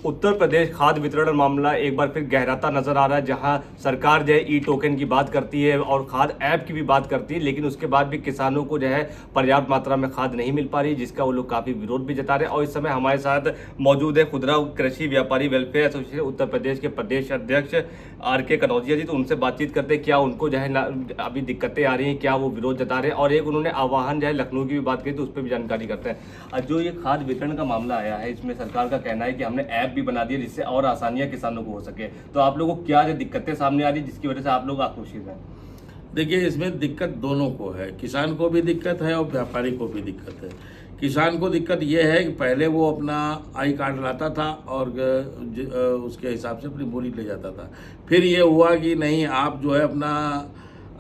उत्तर प्रदेश खाद्य वितरण मामला एक बार फिर गहराता नजर आ रहा है, जहां सरकार जो है ई टोकन की बात करती है और खाद ऐप की भी बात करती है, लेकिन उसके बाद भी किसानों को जो है पर्याप्त मात्रा में खाद नहीं मिल पा रही, जिसका वो लोग काफी विरोध भी जता रहे हैं। और इस समय हमारे साथ मौजूद है खुदरा कृषि व्यापारी वेलफेयर एसोसिएशन उत्तर प्रदेश के प्रदेश अध्यक्ष RK कनौजिया जी। तो उनसे बातचीत करते हैं क्या उनको जो है अभी दिक्कतें आ रही हैं, क्या वो विरोध जता रहे हैं, और एक उन्होंने आह्वान जो है लखनऊ की भी बात की तो उस पर भी जानकारी करते हैं। जो ये खाद वितरण का मामला आया है, इसमें सरकार का कहना है कि हमने ऐप भी बना दिया जिससे और आसानियां किसानों को हो सके। तो आप लोगों को क्या जो दिक्कतें सामने आ रही जिसकी वजह से आप लोग आक्रोशित हैं? देखिए, इसमें दिक्कत दोनों को है, किसान को भी दिक्कत है और व्यापारी को भी दिक्कत है। किसान को दिक्कत ये है कि पहले वो अपना आई कार्ड लाता था और उसके हिसाब से अपनी बोली ले जाता था। फिर ये हुआ कि नहीं, आप जो है अपना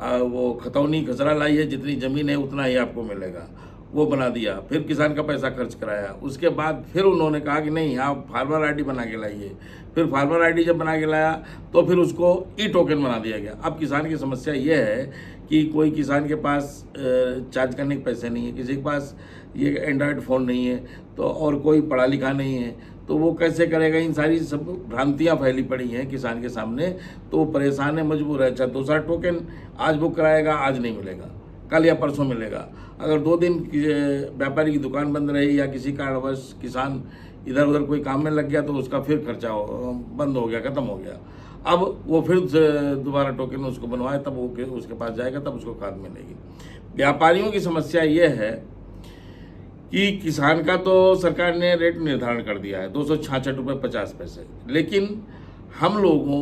वो खतौनी खसरा लाइए, जितनी ज़मीन है उतना ही आपको मिलेगा, वो बना दिया। फिर किसान का पैसा खर्च कराया। उसके बाद फिर उन्होंने कहा कि नहीं, आप फार्मर आईडी बना के लाइए। फिर फार्मर आईडी जब बना के लाया तो फिर उसको ई टोकन बना दिया गया। अब किसान की समस्या ये है कि कोई किसान के पास चार्ज करने के पैसे नहीं है, किसी के पास ये एंड्रॉयड फ़ोन नहीं है, तो और कोई पढ़ा लिखा नहीं है, तो वो कैसे करेगा। इन सारी सब भ्रांतियाँ फैली पड़ी हैं किसान के सामने, तो वो परेशान है, मजबूर है। अच्छा, दूसरा टोकन आज बुक कराएगा, आज नहीं मिलेगा, कल या परसों मिलेगा। अगर 2 दिन व्यापारी की दुकान बंद रही या किसी कारणवश किसान इधर उधर कोई काम में लग गया तो उसका फिर खर्चा बंद हो गया, ख़त्म हो गया। अब वो फिर दोबारा टोकन उसको बनवाए, तब वो उसके पास जाएगा, तब उसको खाद मिलेगी। व्यापारियों की समस्या ये है कि किसान का तो सरकार ने रेट निर्धारण कर दिया है 266 रुपये 50 पैसे, लेकिन हम लोगों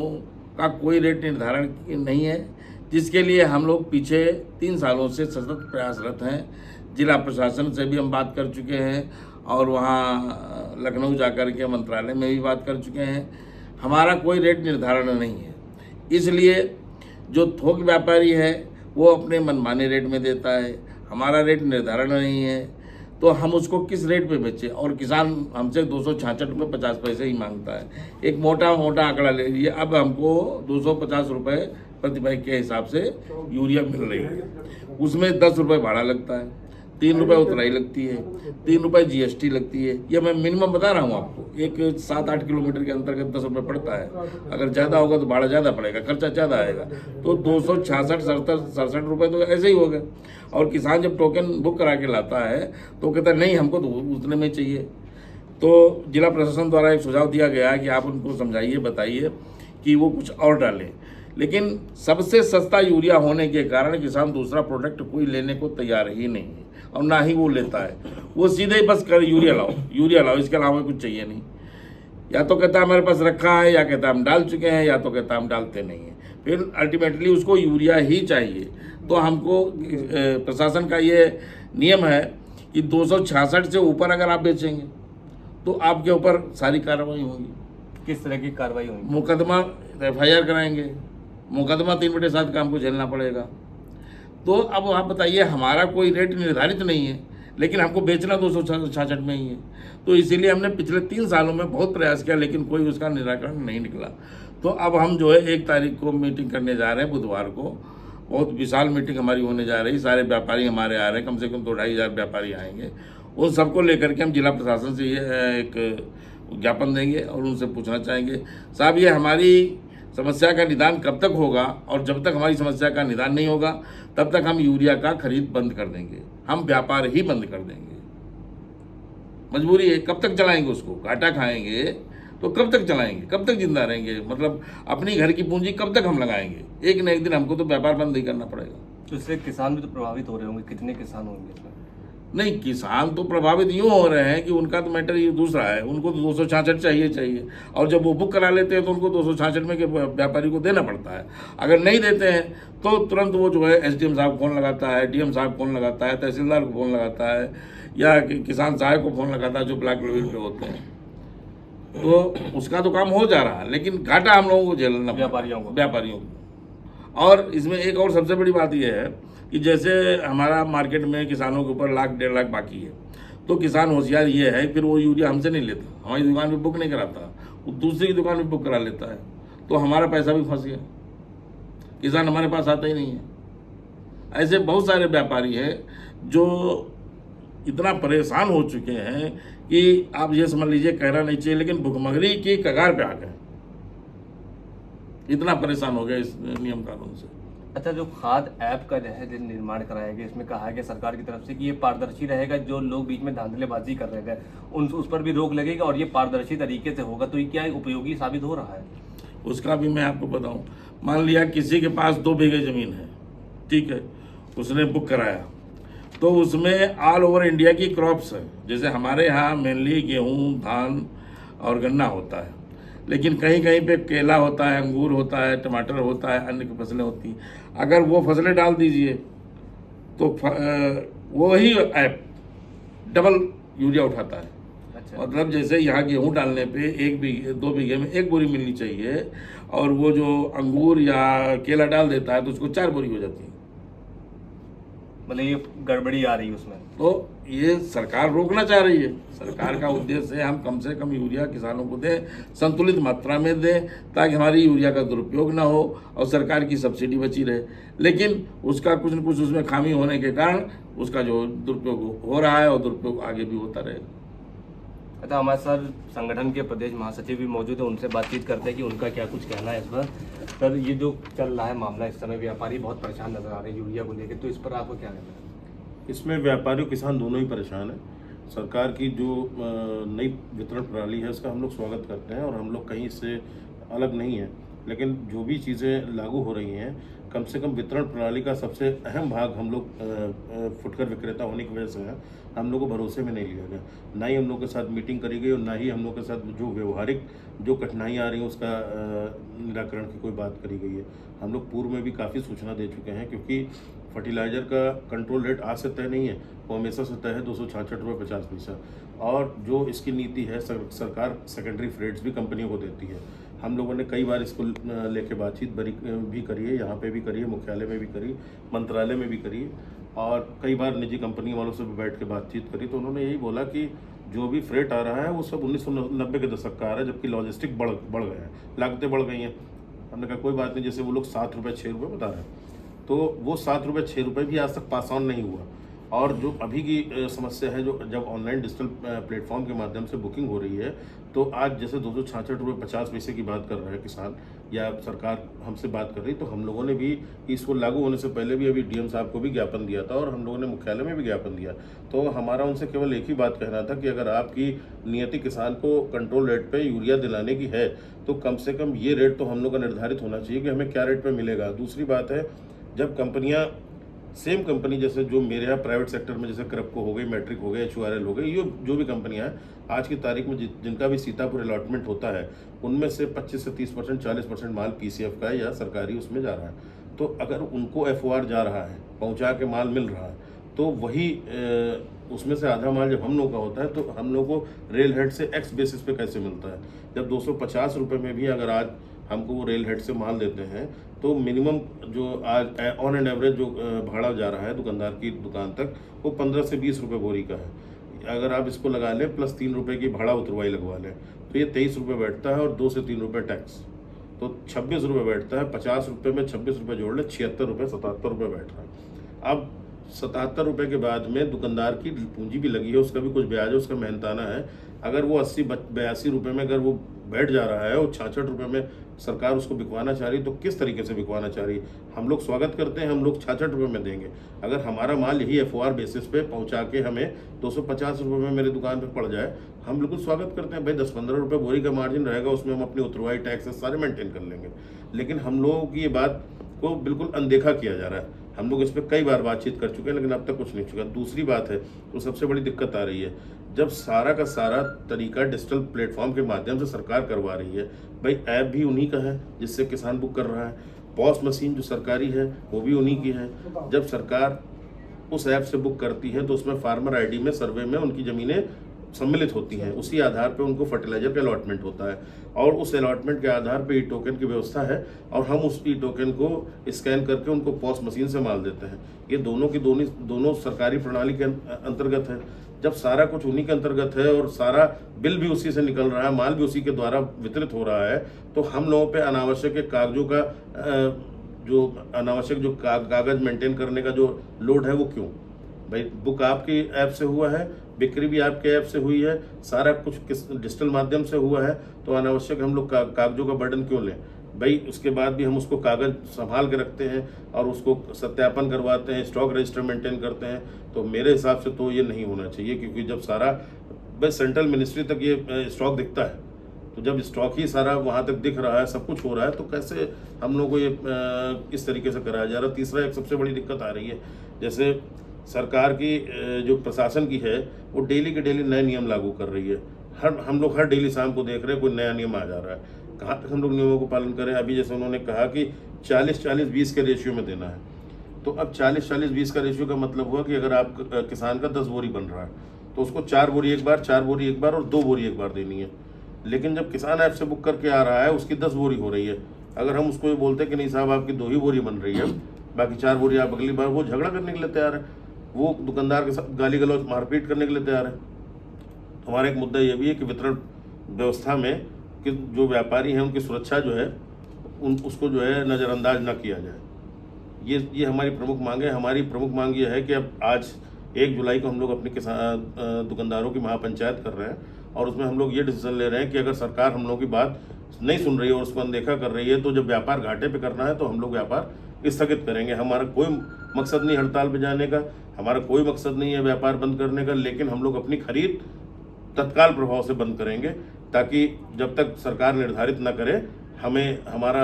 का कोई रेट निर्धारण नहीं है, जिसके लिए हम लोग पीछे 3 सालों से सतत प्रयासरत हैं। जिला प्रशासन से भी हम बात कर चुके हैं और वहाँ लखनऊ जाकर के मंत्रालय में भी बात कर चुके हैं। हमारा कोई रेट निर्धारण नहीं है, इसलिए जो थोक व्यापारी है वो अपने मनमाने रेट में देता है। हमारा रेट निर्धारण नहीं है, तो हम उसको किस रेट पे बेचें। और किसान हमसे 266 रुपये 50 पैसे ही मांगता है। एक मोटा आंकड़ा ले लीजिए, अब हमको 250 रुपये प्रति बैग के हिसाब से यूरिया मिल रही है, उसमें 10 रुपये भाड़ा लगता है, 3 रुपये उतराई लगती है, 3 रुपये GST लगती है। ये मैं मिनिमम बता रहा हूँ आपको, एक 7-8 किलोमीटर के अंतर्गत 10 रुपये पड़ता है। अगर ज़्यादा होगा तो भाड़ा ज़्यादा पड़ेगा, खर्चा ज़्यादा आएगा, तो 266-67 रुपये तो ऐसे ही हो गए। और किसान जब टोकन बुक करा के लाता है तो कहता है नहीं, हमको तो उतने में चाहिए। तो जिला प्रशासन द्वारा एक सुझाव दिया गया है कि आप उनको समझाइए, बताइए कि वो कुछ और डालें, लेकिन सबसे सस्ता यूरिया होने के कारण किसान दूसरा प्रोडक्ट कोई लेने को तैयार ही नहीं है और ना ही वो लेता है। वो सीधे ही बस कर यूरिया लाओ, इसके अलावा कुछ चाहिए नहीं। या तो कहता है हमारे पास रखा है, या कहता है हम डाल चुके हैं, या तो कहता है हम डालते नहीं हैं। फिर अल्टीमेटली उसको यूरिया ही चाहिए। तो हमको प्रशासन का ये नियम है कि 266 से ऊपर अगर आप बेचेंगे तो आपके ऊपर सारी कार्रवाई होगी। किस तरह की कार्रवाई होगी? मुकदमा, FIR कराएंगे, मुकदमा 3/7 का हमको झेलना पड़ेगा। तो अब आप बताइए, हमारा कोई रेट निर्धारित नहीं है, लेकिन हमको बेचना 266 में ही है। तो इसीलिए हमने पिछले 3 सालों में बहुत प्रयास किया, लेकिन कोई उसका निराकरण नहीं निकला। तो अब हम जो है 1 तारीख को मीटिंग करने जा रहे हैं, बुधवार को। बहुत विशाल मीटिंग हमारी होने जा रही, सारे व्यापारी हमारे आ रहे हैं, कम से कम 2-2.5 हज़ार व्यापारी आएंगे। उन सबको लेकर के हम जिला प्रशासन से ये एक ज्ञापन देंगे और उनसे पूछना चाहेंगे, साहब ये हमारी समस्या का निदान कब तक होगा। और जब तक हमारी समस्या का निदान नहीं होगा तब तक हम यूरिया का खरीद बंद कर देंगे, हम व्यापार ही बंद कर देंगे। मजबूरी है, कब तक चलाएंगे उसको, घाटा खाएंगे तो कब तक चलाएंगे, कब तक जिंदा रहेंगे, मतलब अपनी घर की पूंजी कब तक हम लगाएंगे। एक न एक दिन हमको तो व्यापार बंद ही करना पड़ेगा। तो इससे किसान भी तो प्रभावित हो रहे होंगे, कितने किसान होंगे इसमें? नहीं, किसान तो प्रभावित यूँ हो रहे हैं कि उनका तो मैटर ये दूसरा है, उनको तो 266 चाहिए, और जब वो बुक करा लेते हैं तो उनको 266 में के व्यापारी को देना पड़ता है। अगर नहीं देते हैं तो तुरंत वो जो है SDM साहब फोन लगाता है, DM साहब फोन लगाता है, तहसीलदार को फोन लगाता है, या किसान साहब को फोन लगाता है जो ब्लॉक लेवल पे होते हैं। तो उसका तो काम हो जा रहा है, लेकिन घाटा हम लोगों को झेलना, व्यापारियों को। और इसमें एक और सबसे बड़ी बात यह है कि जैसे हमारा मार्केट में किसानों के ऊपर 1-1.5 लाख बाकी है, तो किसान होशियार ये है, फिर वो यूरिया हमसे नहीं लेता, हमारी दुकान पे बुक नहीं कराता, वो दूसरी की दुकान पे बुक करा लेता है, तो हमारा पैसा भी फंस गया, किसान हमारे पास आता ही नहीं है। ऐसे बहुत सारे व्यापारी हैं जो इतना परेशान हो चुके हैं कि आप ये समझ लीजिए, कहना नहीं चाहिए, लेकिन भुखमरी की कगार पे आ गए। इतना परेशान हो गए इस नियम कानून से। अच्छा, जो खाद ऐप का जो है निर्माण कराया गया, इसमें कहा गया सरकार की तरफ से कि ये पारदर्शी रहेगा, जो लोग बीच में धांधलेबाजी कर रहे थे उस पर भी रोक लगेगा और ये पारदर्शी तरीके से होगा, तो ये क्या उपयोगी साबित हो रहा है? उसका भी मैं आपको बताऊं, मान लिया किसी के पास 2 बीघे ज़मीन है, ठीक है, उसने बुक कराया, तो उसमें ऑल ओवर इंडिया की क्रॉप्स है। जैसे हमारे यहाँ मेनली गेहूँ, धान और गन्ना होता है, लेकिन कहीं कहीं पे केला होता है, अंगूर होता है, टमाटर होता है, अन्य की फसलें होती हैं। अगर वो फसलें डाल दीजिए तो वही ऐप डबल यूरिया उठाता है। अच्छा। मतलब जैसे यहाँ गेहूँ डालने पे 2 बीघे में 1 बोरी मिलनी चाहिए, और वो जो अंगूर या केला डाल देता है तो उसको 4 बोरी हो जाती है। मतलब ये गड़बड़ी आ रही है उसमें। तो ये सरकार रोकना चाह रही है। सरकार का उद्देश्य है हम कम से कम यूरिया किसानों को दें, संतुलित मात्रा में दें, ताकि हमारी यूरिया का दुरुपयोग ना हो और सरकार की सब्सिडी बची रहे। लेकिन उसका कुछ न कुछ उसमें खामी होने के कारण उसका जो दुरुपयोग हो रहा है और दुरुपयोग आगे भी होता रहेगा। अच्छा, हमारे सर संगठन के प्रदेश महासचिव भी मौजूद है, उनसे बातचीत करते हैं कि उनका क्या कुछ कहना है इस पर। सर, ये जो चल रहा है मामला, इस समय व्यापारी बहुत परेशान नजर आ रहे हैं यूरिया को लेकर, तो इस पर आपको क्या कहना है? इसमें व्यापारी और किसान दोनों ही परेशान हैं। सरकार की जो नई वितरण प्रणाली है उसका हम लोग स्वागत करते हैं और हम लोग कहीं इससे अलग नहीं है, लेकिन जो भी चीज़ें लागू हो रही हैं, कम से कम वितरण प्रणाली का सबसे अहम भाग हम लोग फुटकर विक्रेता होने की वजह से है, हम लोग को भरोसे में नहीं लिया गया। ना ही हम लोग के साथ मीटिंग करी गई और ना ही हम लोग के साथ जो व्यवहारिक जो कठिनाइयाँ आ रही हैं उसका निराकरण की कोई बात करी गई है। हम लोग पूर्व में भी काफ़ी सूचना दे चुके हैं, क्योंकि फर्टिलाइज़र का कंट्रोल रेट आज से तय नहीं है, वो हमेशा से तय है 266 रुपये 50 पैसा। और जो इसकी नीति है सरकार सेकेंडरी फ्रेट्स भी कंपनियों को देती है। हम लोगों ने कई बार इसको लेके बातचीत भी करी है, यहाँ पे भी करी है, मुख्यालय में भी करी, मंत्रालय में भी करी, और कई बार निजी कंपनी वालों से भी बैठ के बातचीत करी। तो उन्होंने यही बोला कि जो भी फ्रेट आ रहा है वो सब 1990 के दशक का आ रहा है, जबकि लॉजिस्टिक बढ़ गए हैं, लागतें बढ़ गई हैं। हमने कहा कोई बात नहीं, जैसे वो लोग 7 रुपये 6 रुपये बता रहे हैं, तो वो 7 रुपये 6 रुपये भी आज तक पास ऑन नहीं हुआ। और जो अभी की समस्या है, जो जब ऑनलाइन डिजिटल प्लेटफॉर्म के माध्यम से बुकिंग हो रही है, तो आज जैसे 266 रुपये 50 पैसे की बात कर रहा है किसान या सरकार हमसे बात कर रही, तो हम लोगों ने भी इसको लागू होने से पहले भी अभी डीएम साहब को भी ज्ञापन दिया था और हम लोगों ने मुख्यालय में भी ज्ञापन दिया। तो हमारा उनसे केवल एक ही बात कहना था कि अगर आपकी नियति किसान को कंट्रोल रेट पे यूरिया दिलाने की है, तो कम से कम ये रेट तो हम लोग का निर्धारित होना चाहिए कि हमें क्या रेट पे मिलेगा। दूसरी बात है, जब कंपनियां सेम कंपनी जैसे जो मेरे यहाँ प्राइवेट सेक्टर में जैसे क्रपको हो गई, मैट्रिक हो गई, HURL हो गई, ये जो भी कंपनियां हैं आज की तारीख में जिनका भी सीतापुर अलॉटमेंट होता है, उनमें से 25 से 30% 40% माल PCF का है या सरकारी उसमें जा रहा है। तो अगर उनको FOR जा रहा है, पहुँचा के माल मिल रहा है, तो वही उसमें से आधा माल जब हम लोग का होता है, तो हम लोग को रेल हेड से X बेसिस पे कैसे मिलता है। जब 250 रुपये में भी अगर आज हमको वो रेल हेड से माल देते हैं, तो मिनिमम जो आज ऑन एंड एवरेज जो भाड़ा जा रहा है दुकानदार की दुकान तक, वो 15 से 20 रुपये बोरी का है। अगर आप इसको लगा लें प्लस 3 रुपये की भाड़ा उतरवाई लगवा लें, तो ये 23 रुपये बैठता है और 2 से 3 रुपये टैक्स, तो 26 रुपये बैठता है। 50 रुपये में 26 रुपये जोड़ लें, 76 रुपये 77 रुपये बैठ रहा है। अब 77 रुपये के बाद में दुकानदार की पूंजी भी लगी है, उसका भी कुछ ब्याज है, उसका मेहनताना है। अगर वो 80-82 रुपये में अगर वो बैठ जा रहा है और 66 रुपये में सरकार उसको बिकवाना चाह रही, तो किस तरीके से बिकवाना चाह रही। हम लोग स्वागत करते हैं, हम लोग 66 रुपये में देंगे। अगर हमारा माल यही FOR बेसिस पे पहुंचा के हमें 250 रुपये में मेरी दुकान पे पड़ जाए, हम बिल्कुल स्वागत करते हैं। भाई 10-15 रुपये बोरी का मार्जिन रहेगा, उसमें हम अपनी उतरवाई टैक्सेस सारे मेंटेन कर लेंगे। लेकिन हम लोगों की ये बात को बिल्कुल अनदेखा किया जा रहा है। हम लोग इस पर कई बार बातचीत कर चुके हैं, लेकिन अब तक कुछ नहीं चुका। दूसरी बात है, तो सबसे बड़ी दिक्कत आ रही है, जब सारा का सारा तरीका डिजिटल प्लेटफॉर्म के माध्यम से सरकार करवा रही है, भाई ऐप भी उन्हीं का है जिससे किसान बुक कर रहा है, पॉस मशीन जो सरकारी है वो भी उन्हीं की है। जब सरकार उस ऐप से बुक करती है, तो उसमें फार्मर ID में सर्वे में उनकी ज़मीनें सम्मिलित होती हैं, उसी आधार पे उनको फर्टिलाइजर का अलॉटमेंट होता है, और उस अलॉटमेंट के आधार पे ई-टोकन की व्यवस्था है, और हम उस ई-टोकन को स्कैन करके उनको पॉस मशीन से माल देते हैं। ये दोनों सरकारी प्रणाली के अंतर्गत है। जब सारा कुछ उन्हीं के अंतर्गत है और सारा बिल भी उसी से निकल रहा है, माल भी उसी के द्वारा वितरित हो रहा है, तो हम लोगों पे अनावश्यक कागजों का कागज मेंटेन करने का जो लोड है वो क्यों। भाई बुक आपकी ऐप से हुआ है, बिक्री भी आपके ऐप से हुई है, सारा कुछ किस डिजिटल माध्यम से हुआ है, तो अनावश्यक हम लोग कागजों का बर्डन क्यों लें भाई। उसके बाद भी हम उसको कागज संभाल के रखते हैं और उसको सत्यापन करवाते हैं, स्टॉक रजिस्टर मेंटेन करते हैं। तो मेरे हिसाब से तो ये नहीं होना चाहिए, क्योंकि जब सारा भाई सेंट्रल मिनिस्ट्री तक ये स्टॉक दिखता है, तो जब स्टॉक ही सारा वहाँ तक दिख रहा है, सब कुछ हो रहा है, तो कैसे हम लोग को ये इस तरीके से कराया जा रहा है। तीसरा एक सबसे बड़ी दिक्कत आ रही है, जैसे सरकार की जो प्रशासन की है वो डेली के डेली नए नियम लागू कर रही है। हम लोग हर डेली शाम को देख रहे हैं कोई नया नियम आ जा रहा है। कहाँ तक हम लोग नियमों को पालन करें। अभी जैसे उन्होंने कहा कि 40-40-20 के रेशियो में देना है, तो अब 40-40-20 का रेशियो का मतलब हुआ कि अगर आप किसान का 10 बोरी बन रहा है तो उसको 4 बोरी एक बार, 4 बोरी एक बार और 2 बोरी एक बार देनी है। लेकिन जब किसान ऐप से बुक करके आ रहा है उसकी 10 बोरी हो रही है। अगर हम उसको ये बोलते कि नहीं साहब आपकी 2 ही बोरी बन रही है, बाकी 4 बोरी आप अगली बार, वो झगड़ा करने के लिए तैयार है, वो दुकानदार के साथ गाली गलौज मारपीट करने के लिए तैयार है। हमारा एक मुद्दा ये भी है कि वितरण व्यवस्था में कि जो व्यापारी हैं उनकी सुरक्षा जो है उसको जो है नज़रअंदाज ना किया जाए। ये हमारी प्रमुख मांग है। हमारी प्रमुख मांग ये है कि अब आज 1 जुलाई को हम लोग अपने किसान दुकानदारों की महापंचायत कर रहे हैं और उसमें हम लोग ये डिसीजन ले रहे हैं कि अगर सरकार हम लोगों की बात नहीं सुन रही है और उसको अनदेखा कर रही है, तो जब व्यापार घाटे पे करना है तो हम लोग व्यापार स्थगित करेंगे। हमारा कोई मकसद नहीं हड़ताल पे जाने का, हमारा कोई मकसद नहीं है व्यापार बंद करने का, लेकिन हम लोग अपनी खरीद तत्काल प्रभाव से बंद करेंगे, ताकि जब तक सरकार निर्धारित न करे हमें हमारा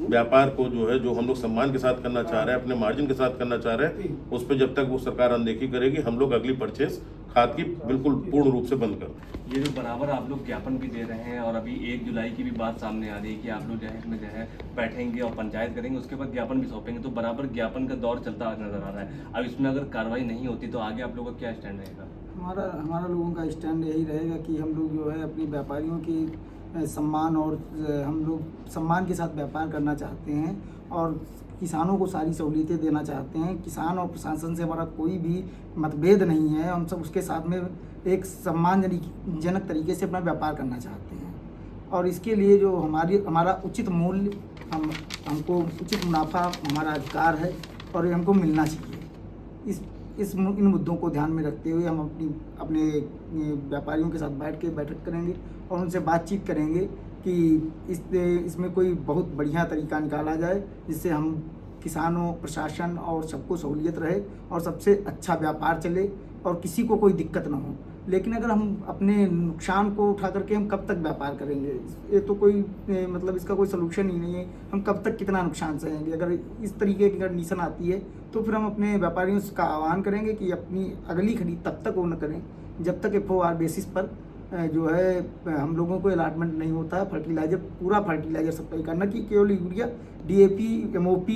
व्यापार को जो है, जो हम लोग सम्मान के साथ करना चाह रहे हैं, अपने मार्जिन के साथ करना चाह रहे हैं, उस पर जब तक वो सरकार अनदेखी करेगी हम लोग अगली परचेस खाद की बिल्कुल पूर्ण रूप से बंद कर। ये जो बराबर आप लोग ज्ञापन भी दे रहे हैं और अभी 1 जुलाई की भी बात सामने आ रही है कि आप लोग जो है इसमें जो है बैठेंगे और पंचायत करेंगे, उसके बाद ज्ञापन भी सौंपेंगे, तो बराबर ज्ञापन का दौर चलता नजर आ रहा है। अब इसमें अगर कार्रवाई नहीं होती तो आगे आप लोगों का क्या स्टैंड रहेगा? हमारा लोगों का स्टैंड यही रहेगा कि हम लोग जो है अपने व्यापारियों की सम्मान और हम लोग सम्मान के साथ व्यापार करना चाहते हैं और किसानों को सारी सहूलियतें देना चाहते हैं। किसान और प्रशासन से हमारा कोई भी मतभेद नहीं है, हम सब उसके साथ में एक सम्मानजनक तरीके से अपना व्यापार करना चाहते हैं और इसके लिए जो हमारा उचित मूल्य हमको उचित मुनाफा हमारा अधिकार है और ये हमको मिलना चाहिए। इन मुद्दों को ध्यान में रखते हुए हम अपने व्यापारियों के साथ बैठक करेंगे और उनसे बातचीत करेंगे कि इसमें कोई बहुत बढ़िया तरीका निकाला जाए जिससे हम किसानों, प्रशासन और सबको सहूलियत रहे और सबसे अच्छा व्यापार चले और किसी को कोई दिक्कत ना हो। लेकिन अगर हम अपने नुकसान को उठा करके हम कब तक व्यापार करेंगे, ये तो कोई मतलब इसका कोई सलूशन ही नहीं है। हम कब तक कितना नुकसान सहेंगे? अगर इस तरीके की कंडीशन आती है तो फिर हम अपने व्यापारियों का आह्वान करेंगे कि अपनी अगली खरीद तब तक वो न करें जब तक FOR बेसिस पर जो है हम लोगों को अलॉटमेंट नहीं होता है फर्टिलाइज़र, पूरा फर्टिलाइज़र सप्लाई करना कि केवल यूरिया, DAP, MOP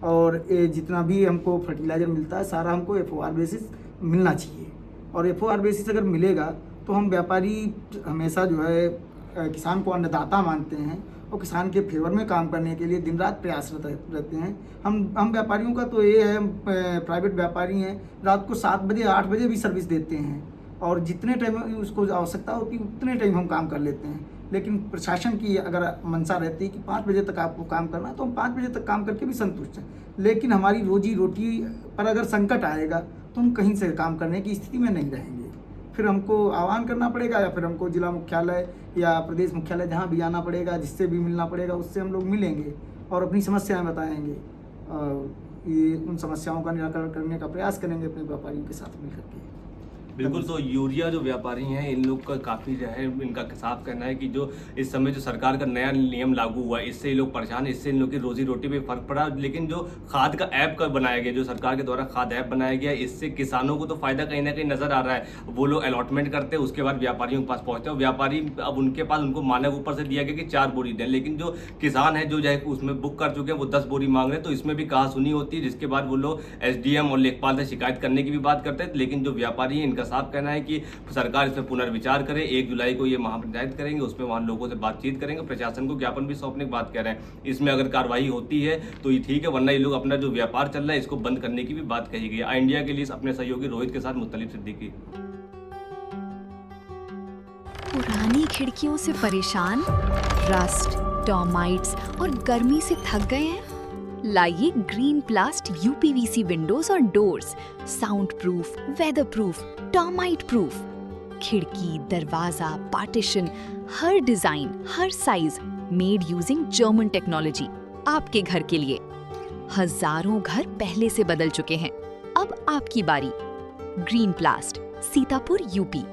और जितना भी हमको फर्टिलाइज़र मिलता है सारा हमको FOR बेसिस मिलना चाहिए। और FOR बेसिस अगर मिलेगा तो हम व्यापारी हमेशा जो है किसान को अन्नदाता मानते हैं और किसान के फेवर में काम करने के लिए दिन रात प्रयासरत रहते हैं। हम व्यापारियों का तो ये है, प्राइवेट व्यापारी हैं, रात को 7 बजे 8 बजे भी सर्विस देते हैं और जितने टाइम उसको आवश्यकता होती है उतने टाइम हम काम कर लेते हैं। लेकिन प्रशासन की अगर मंशा रहती है कि 5 बजे तक आपको काम करना है तो हम 5 बजे तक काम करके भी संतुष्ट हैं। लेकिन हमारी रोजी रोटी पर अगर संकट आएगा तो हम कहीं से काम करने की स्थिति में नहीं रहेंगे। फिर हमको आह्वान करना पड़ेगा या फिर हमको जिला मुख्यालय या प्रदेश मुख्यालय जहाँ भी जाना पड़ेगा, जिससे भी मिलना पड़ेगा उससे हम लोग मिलेंगे और अपनी समस्याएं बताएंगे। ये उन समस्याओं का निराकरण करने का प्रयास करेंगे अपने व्यापारियों के साथ मिलकर के। बिल्कुल। तो यूरिया जो व्यापारी हैं इन लोग का काफ़ी जो है इनका साफ कहना है कि जो इस समय जो सरकार का नया नियम लागू हुआ है इससे ये लोग परेशान, इससे इन लोग की रोजी रोटी पे फर्क पड़ा। लेकिन जो खाद का ऐप का बनाया गया, जो सरकार के द्वारा खाद ऐप बनाया गया, इससे किसानों को तो फायदा कहीं ना कहीं नजर आ रहा है। वो लोग अलॉटमेंट करते हैं, उसके बाद व्यापारियों के पास पहुंचते हैं। व्यापारी अब उनके पास उनको मानक ऊपर से दिया गया कि 4 बोरी दें, लेकिन जो किसान है जो जो उसमें बुक कर चुके हैं वो 10 बोरी मांग रहे हैं। तो इसमें भी कहा सुनी होती है, जिसके बाद वो लोग SDM और लेखपाल से शिकायत करने की भी बात करते हैं। लेकिन जो व्यापारी है इनका साफ कहना है कि सरकार इस पर पुनर्विचार करे। 1 जुलाई को ये महापंचायत करेंगे, उसमें वहां लोगों से बातचीत करेंगे, प्रशासन को ज्ञापन भी सौंपने की बात कह रहे हैं। इसमें अगर कार्रवाई होती है तो ये ठीक है, वरना ये लोग अपना जो व्यापार चल रहा है इसको बंद करने की भी बात कही गई है। इंडिया के लिए अपने सहयोगी रोहित के साथ मुत्तलिब सिद्दीकी। पुरानी खिड़कियों से परेशान, रस्ट, टर्माइट्स और गर्मी से थक गए हैं? लाइए ग्रीन प्लास्ट यूपीवीसी विंडोज और doors, sound proof, weather proof, termite proof. खिड़की, दरवाजा, पार्टीशन, हर डिजाइन, हर size, made using German technology, आपके घर के लिए। हजारों घर पहले से बदल चुके हैं, अब आपकी बारी। Green प्लास्ट, Sitapur, UP.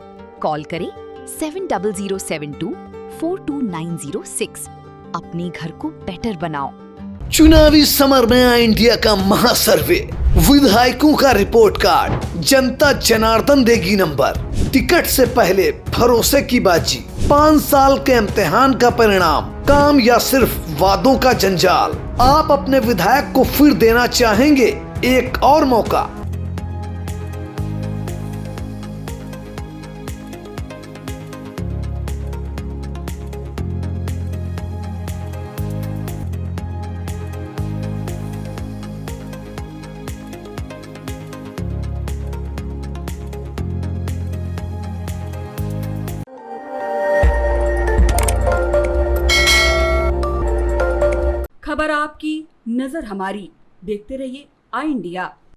कॉल करें 7072422906। अपने घर को बेटर बनाओ। चुनावी समर में आया इंडिया का महासर्वे, विधायकों का रिपोर्ट कार्ड, जनता जनार्दन देगी नंबर। टिकट से पहले भरोसे की बाजी, 5 साल के इम्तिहान का परिणाम, काम या सिर्फ वादों का जंजाल। आप अपने विधायक को फिर देना चाहेंगे एक और मौका? खबर आपकी, नजर हमारी। देखते रहिए आई इंडिया।